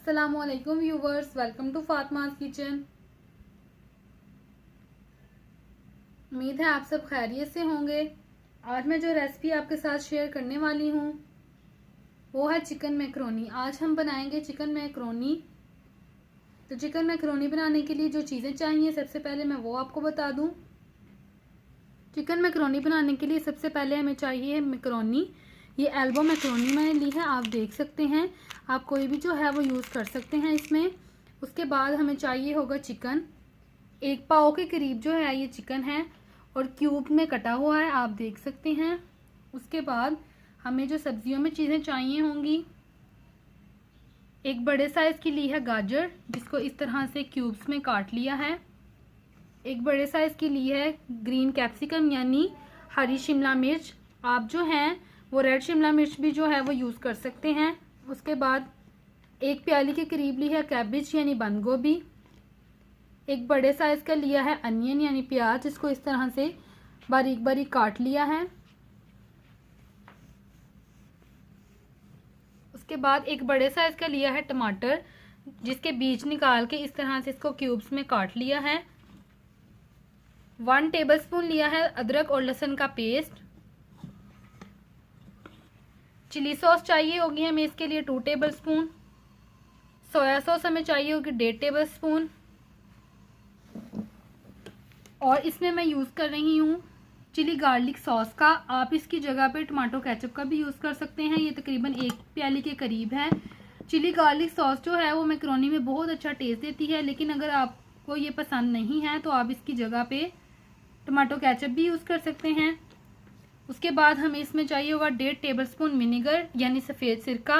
अस्सलामुअलैकुम viewers, welcome to Fatima's kitchen. उम्मीद है आप सब खैरियत से होंगे। आज मैं जो रेसिपी आपके साथ शेयर करने वाली हूँ वो है चिकन मैक्रोनी। आज हम बनाएंगे चिकन मैक्रोनी। तो चिकन मैक्रोनी बनाने के लिए जो चीज़ें चाहिए सबसे पहले मैं वो आपको बता दूँ। चिकन मैक्रोनी बनाने के लिए सबसे पहले हमें चाहिए मैक्रोनी। ये एल्बो मैक्रोनी मैंने ली है, आप देख सकते हैं। आप कोई भी जो है वो यूज़ कर सकते हैं इसमें। उसके बाद हमें चाहिए होगा चिकन। 1 पाव के करीब जो है ये चिकन है और क्यूब में कटा हुआ है, आप देख सकते हैं। उसके बाद हमें जो सब्जियों में चीज़ें चाहिए होंगी, एक बड़े साइज़ की ली है गाजर, जिसको इस तरह से क्यूब्स में काट लिया है। एक बड़े साइज़ की ली है ग्रीन कैप्सिकम यानी हरी शिमला मिर्च। आप जो हैं वो रेड शिमला मिर्च भी जो है वो यूज़ कर सकते हैं। उसके बाद 1 प्याली के करीब ली है कैबिज यानी बंद गोभी। एक बड़े साइज़ का लिया है अनियन यानी प्याज, जिसको इस तरह से बारीक बारीक काट लिया है। उसके बाद एक बड़े साइज़ का लिया है टमाटर, जिसके बीज निकाल के इस तरह से इसको क्यूब्स में काट लिया है। 1 टेबलस्पून लिया है अदरक और लहसुन का पेस्ट। चिली सॉस चाहिए होगी हमें इसके लिए 2 टेबलस्पून। सोया सॉस हमें चाहिए होगी 1.5 टेबलस्पून। और इसमें मैं यूज़ कर रही हूँ चिली गार्लिक सॉस का। आप इसकी जगह पे टमाटो केचप का भी यूज़ कर सकते हैं। ये तकरीबन 1 प्याली के करीब है। चिली गार्लिक सॉस जो है वो मैक्रोनी में बहुत अच्छा टेस्ट देती है, लेकिन अगर आपको ये पसंद नहीं है तो आप इसकी जगह पे टमाटो केचप भी यूज़ कर सकते हैं। उसके बाद हमें इसमें चाहिए होगा 1.5 टेबलस्पून विनेगर यानी सफ़ेद सिरका।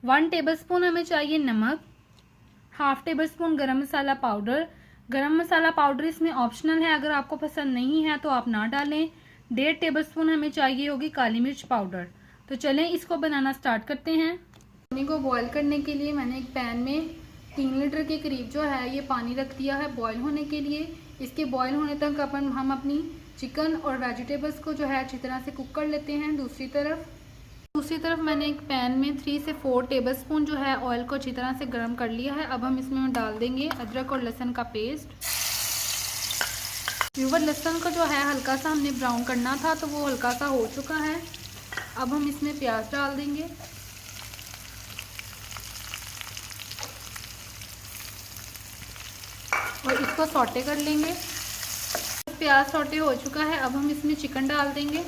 1 टेबलस्पून हमें चाहिए नमक। 1/2 टेबलस्पून गरम मसाला पाउडर। गरम मसाला पाउडर इसमें ऑप्शनल है, अगर आपको पसंद नहीं है तो आप ना डालें। 1.5 टेबलस्पून हमें चाहिए होगी काली मिर्च पाउडर। तो चलें इसको बनाना स्टार्ट करते हैं। पानी को बॉईल करने के लिए मैंने एक पैन में 3 लीटर के करीब जो है ये पानी रख दिया है बॉईल होने के लिए। इसके बॉईल होने तक हम अपनी चिकन और वेजिटेबल्स को जो है अच्छी तरह से कुक कर लेते हैं। दूसरी तरफ मैंने एक पैन में 3 से 4 टेबलस्पून जो है ऑयल को अच्छी तरह से गर्म कर लिया है। अब हम इसमें डाल देंगे अदरक और लहसुन का पेस्ट। व्यूअर, लहसुन को जो है हल्का सा हमने ब्राउन करना था, तो वो हल्का सा हो चुका है। अब हम इसमें प्याज डाल देंगे। और इसको सौटे कर लेंगे। प्याज सौटे हो चुका है, अब हम इसमें चिकन डाल देंगे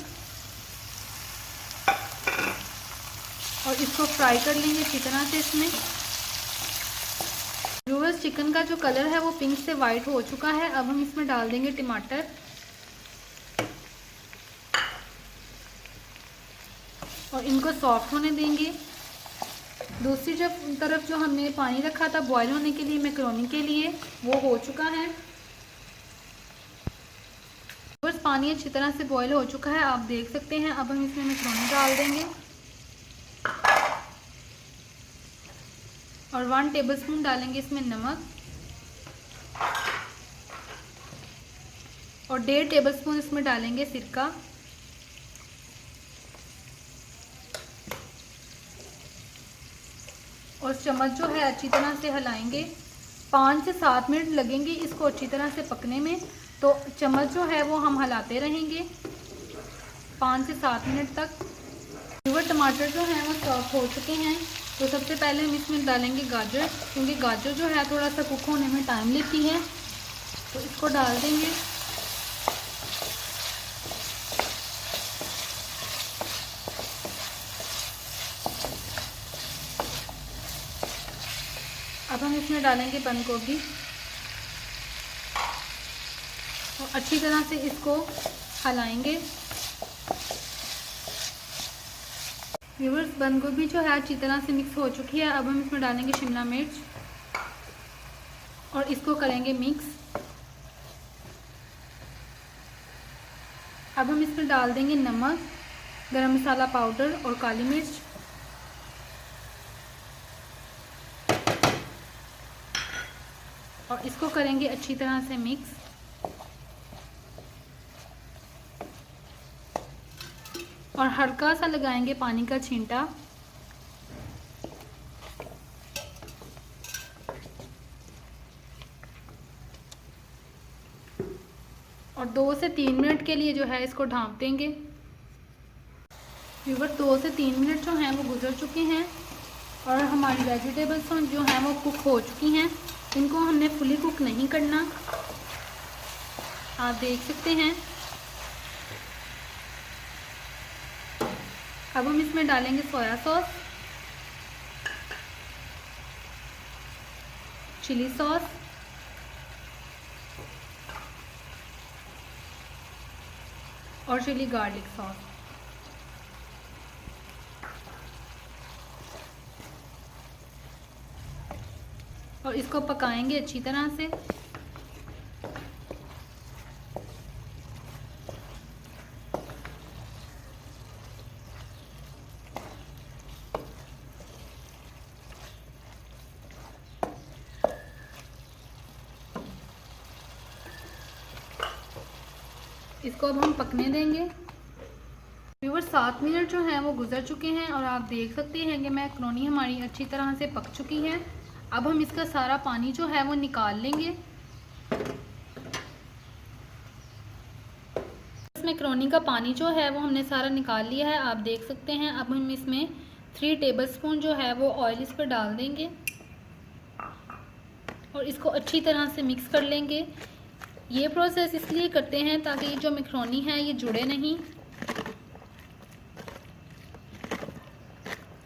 और इसको फ्राई कर लेंगे अच्छी तरह से इसमें। व्यूअर्स, चिकन का जो कलर है वो पिंक से वाइट हो चुका है। अब हम इसमें डाल देंगे टमाटर और इनको सॉफ्ट होने देंगे। दूसरी तरफ जो हमने पानी रखा था बॉईल होने के लिए मैक्रोनी के लिए, वो हो चुका है। बस पानी अच्छी तरह से बॉईल हो चुका है, आप देख सकते हैं। अब हम इसमें मैक्रोनी डाल देंगे और 1 टेबलस्पून डालेंगे इसमें नमक और 1.5 टेबलस्पून इसमें डालेंगे सिरका। और चम्मच जो है अच्छी तरह से हिलाएंगे। 5 से 7 मिनट लगेंगे इसको अच्छी तरह से पकने में, तो चम्मच जो है वो हम हिलाते रहेंगे 5 से 7 मिनट तक। व्यूअर, टमाटर जो हैं वो सॉफ्ट हो चुके हैं, तो सबसे पहले हम इसमें डालेंगे गाजर, क्योंकि गाजर जो है थोड़ा सा कुक होने में टाइम लेती है, तो इसको डाल देंगे। अब हम इसमें डालेंगे बंद गोभी और अच्छी तरह से इसको हिलाएंगे। व्यूअर्स, बंद गोभी जो है अच्छी तरह से मिक्स हो चुकी है। अब हम इसमें डालेंगे शिमला मिर्च और इसको करेंगे मिक्स। अब हम इसमें डाल देंगे नमक, गरम मसाला पाउडर और काली मिर्च। और इसको करेंगे अच्छी तरह से मिक्स। और हल्का सा लगाएंगे पानी का छींटा। और 2 से 3 मिनट के लिए जो है इसको ढाँप देंगे। व्यूअर्स 2 से 3 मिनट जो हैं वो गुजर चुके हैं और हमारी वेजिटेबल्स जो हैं वो कुक हो चुकी हैं। इनको हमने फुली कुक नहीं करना, आप देख सकते हैं। अब हम इसमें डालेंगे सोया सॉस, चिली सॉस और चिली गार्लिक सॉस। और इसको पकाएंगे अच्छी तरह से। इसको अब हम पकने देंगे। व्यूअर्स 7 मिनट जो हैं वो गुजर चुके हैं और आप देख सकते हैं कि मैक्रोनी हमारी अच्छी तरह से पक चुकी है। अब हम इसका सारा पानी जो है वो निकाल लेंगे। इस मैक्रोनी का पानी जो है वो हमने सारा निकाल लिया है, आप देख सकते हैं। अब हम इसमें 3 टेबलस्पून जो है वो ऑयल इस पर डाल देंगे और इसको अच्छी तरह से मिक्स कर लेंगे। ये प्रोसेस इसलिए करते हैं ताकि जो मैक्रोनी है ये जुड़े नहीं।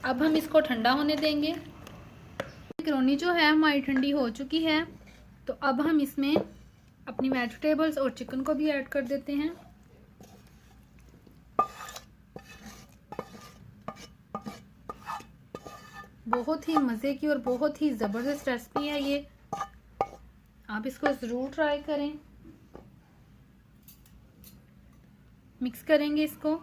अब हम इसको ठंडा होने देंगे। मैक्रोनी जो है हमारी ठंडी हो चुकी है, तो अब हम इसमें अपनी वेजिटेबल्स और चिकन को भी ऐड कर देते हैं। बहुत ही मज़े की और बहुत ही ज़बरदस्त रेसिपी है ये, आप इसको ज़रूर ट्राई करें। मिक्स करेंगे इसको।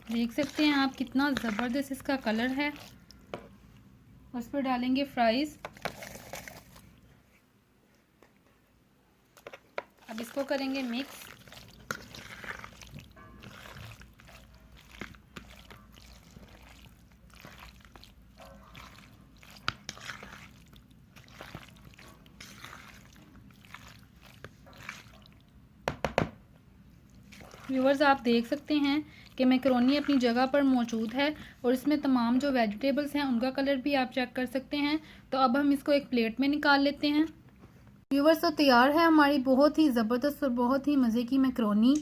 देख सकते हैं आप कितना ज़बरदस्त इसका कलर है। उस पर डालेंगे फ्राइज़। अब इसको करेंगे मिक्स। व्यूअर्स आप देख सकते हैं कि मैक्रोनी अपनी जगह पर मौजूद है और इसमें तमाम जो वेजिटेबल्स हैं उनका कलर भी आप चेक कर सकते हैं। तो अब हम इसको एक प्लेट में निकाल लेते हैं। व्यूअर्स तो तैयार है हमारी बहुत ही ज़बरदस्त और बहुत ही मज़े की मैक्रोनी।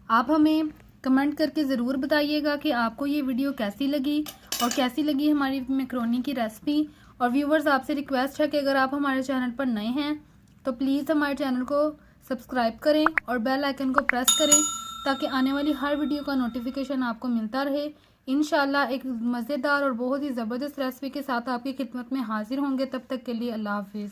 आप हमें कमेंट करके ज़रूर बताइएगा कि आपको ये वीडियो कैसी लगी और कैसी लगी हमारी मैक्रोनी की रेसिपी। और व्यूअर्स आपसे रिक्वेस्ट है कि अगर आप हमारे चैनल पर नए हैं तो प्लीज़ हमारे चैनल को सब्सक्राइब करें और बेल आइकन को प्रेस करें ताकि आने वाली हर वीडियो का नोटिफिकेशन आपको मिलता रहे। इंशाल्लाह एक मज़ेदार और बहुत ही ज़बरदस्त रेसिपी के साथ आपकी खिदमत में हाजिर होंगे। तब तक के लिए अल्लाह हाफिज़।